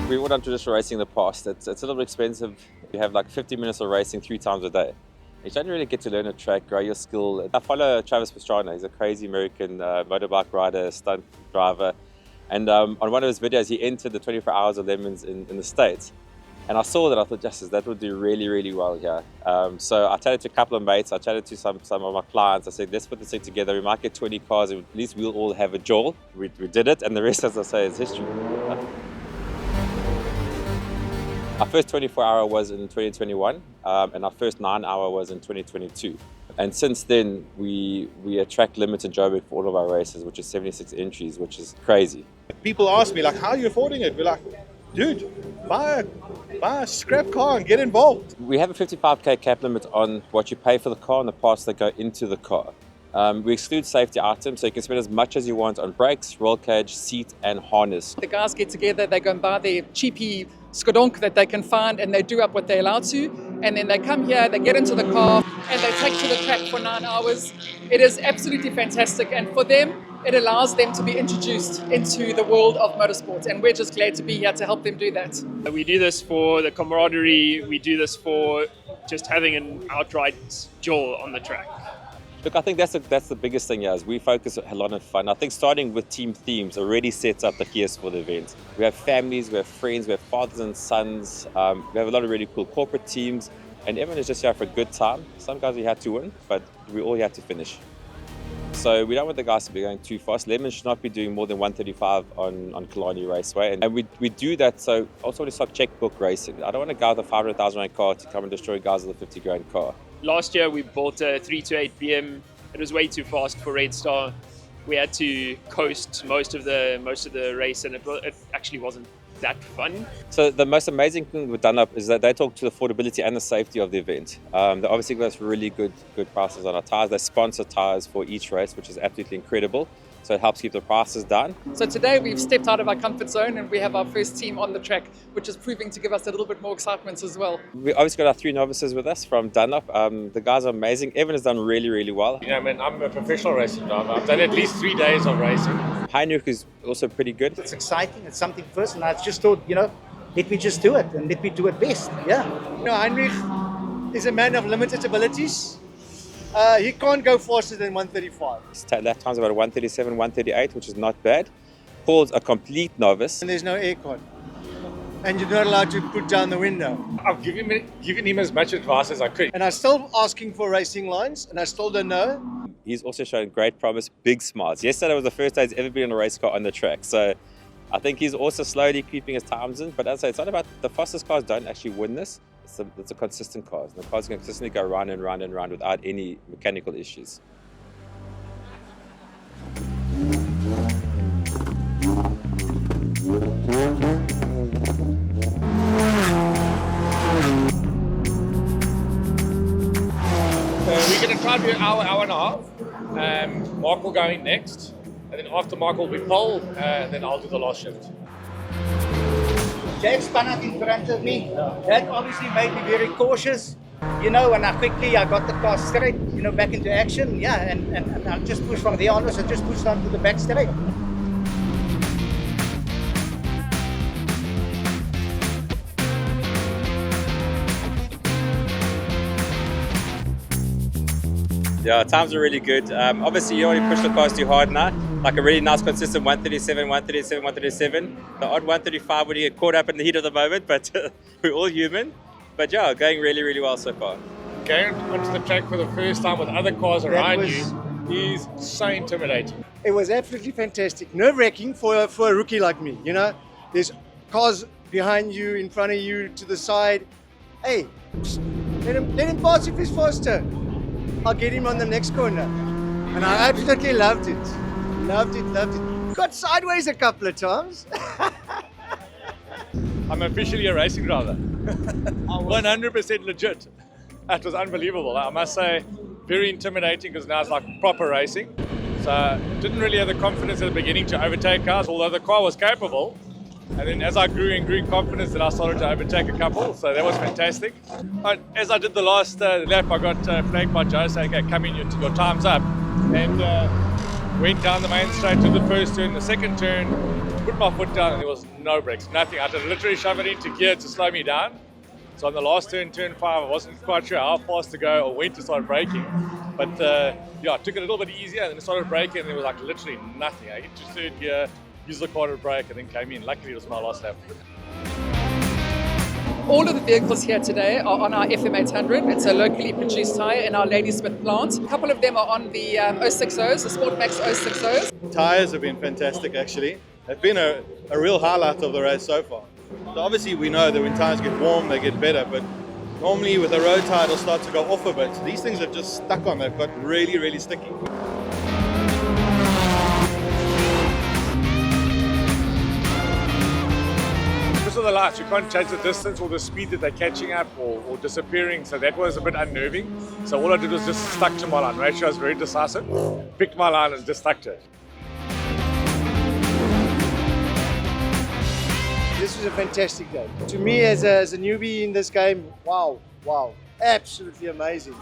We've all done traditional racing in the past. It's a little bit expensive. You have like 50 minutes of racing 3 times a day. You don't really get to learn a track, grow your skill. I follow Travis Pastrana. He's a crazy American motorbike rider, stunt driver. And on one of his videos, he entered the 24 Hours of Lemons in the States. And I saw that, I thought, Justice, that would do really, really well here. So I chatted to a couple of mates, I chatted to some of my clients. I said, let's put this thing together. We might get 20 cars, and at least we'll all have a jaw. We did it, and the rest, as I say, is history. Our first 24-hour was in 2021, and our first 9-hour was in 2022. And since then, we attract limits in Joburg for all of our races, which is 76 entries, which is crazy. People ask me, like, how are you affording it? We're like, dude, buy a scrap car and get involved. We have a 55k cap limit on what you pay for the car and the parts that go into the car. We exclude safety items, so you can spend as much as you want on brakes, roll cage, seat, and harness. The guys get together, they go and buy their cheapy skodonk that they can find, and they do up what they're allowed to. And then they come here, they get into the car, and they take to the track for 9 hours. It is absolutely fantastic, and for them, it allows them to be introduced into the world of motorsports, and we're just glad to be here to help them do that. We do this for the camaraderie, we do this for just having an outright jaw on the track. Look, I think that's the biggest thing here, is we focus a lot on fun. I think starting with team themes already sets up the gears for the event. We have families, we have friends, we have fathers and sons, we have a lot of really cool corporate teams, and everyone is just here for a good time. Some guys we had to win, but we all had to finish. So we don't want the guys to be going too fast. Lemons should not be doing more than 135 on Killarney Raceway. And we do that, so also want to start checkbook racing. I don't want a guy with a 500,000 rand car to come and destroy guys with a 50 grand car. Last year we bought a 328 BM. It was way too fast for Red Star. We had to coast most of the race, and it actually wasn't that fun. So the most amazing thing with Dunlop is that they talk to the affordability and the safety of the event. They obviously give us really good prices on our tyres. They sponsor tyres for each race, which is absolutely incredible. So it helps keep the prices down. So today we've stepped out of our comfort zone, and we have our first team on the track, which is proving to give us a little bit more excitement as well. We obviously got our 3 novices with us from Dunlop. The guys are amazing. Evan has done really, really well. You know, I mean, I'm a professional racing driver. I've done at least 3 days of racing. Heinrich is also pretty good. It's exciting, it's something first, and I just thought, let me just do it, and let me do it best, yeah. Heinrich is a man of limited abilities. He can't go faster than 135. His lap time's about 137, 138, which is not bad. Paul's a complete novice. And there's no aircon. And you're not allowed to put down the window. I've given him as much advice as I could. And I'm still asking for racing lines, and I still don't know. He's also shown great promise, big smiles. Yesterday was the first day he's ever been in a race car on the track. So I think he's also slowly keeping his times in. But as I say, it's not about the fastest cars don't actually win this. It's a consistent car. The car's going to consistently go round and round and round without any mechanical issues. We're going to try and do an hour and a half. Mark will go in next. And then after Mark will be pole, then I'll do the last shift. Jake spun out in front of me. That obviously made me very cautious, and I got the car straight, back into action, and I just pushed from the onwards, I just pushed onto the back straight. Yeah, times are really good. Obviously, you don't want to push the cars too hard now. Like a really nice, consistent 137, 137, 137. The odd 135 when you get caught up in the heat of the moment, but we're all human. But yeah, going really, really well so far. Going onto the track for the first time with other cars around you is so intimidating. It was absolutely fantastic. Nerve-wracking for a rookie like me, There's cars behind you, in front of you, to the side. Hey, let him pass if he's faster. I'll get him on the next corner. And I absolutely loved it. Loved it. Got sideways a couple of times. I'm officially a racing driver. 100% legit. That was unbelievable. I must say, very intimidating because now it's like proper racing. So didn't really have the confidence at the beginning to overtake cars, although the car was capable. And then as I grew in confidence, then I started to overtake a couple, so that was fantastic. But as I did the last lap, I got flagged by Joe saying, okay, come in, your time's up. And went down the main straight to the first turn, the second turn, put my foot down and there was no brakes, nothing. I had to literally shove it into gear to slow me down. So on the last turn 5, I wasn't quite sure how fast to go or when to start braking. But I took it a little bit easier and then started braking and there was like literally nothing. I hit to third gear, used the quarter brake and then came in. Luckily it was my last lap. All of the vehicles here today are on our FM800. It's a locally produced tyre in our Ladysmith plant. A couple of them are on the 060s, the Sportmax 060s. Tyres have been fantastic actually. They've been a real highlight of the race so far. So obviously we know that when tyres get warm they get better, but normally with a road tyre they'll start to go off a bit. So these things have just stuck on, they've got really, really sticky. Because of the lights, you can't change the distance or the speed that they're catching up or disappearing, so that was a bit unnerving. So all I did was just stuck to my line, made sure I was very decisive, picked my line and just stuck to it. This was a fantastic day. To me, as a newbie in this game, wow, absolutely amazing.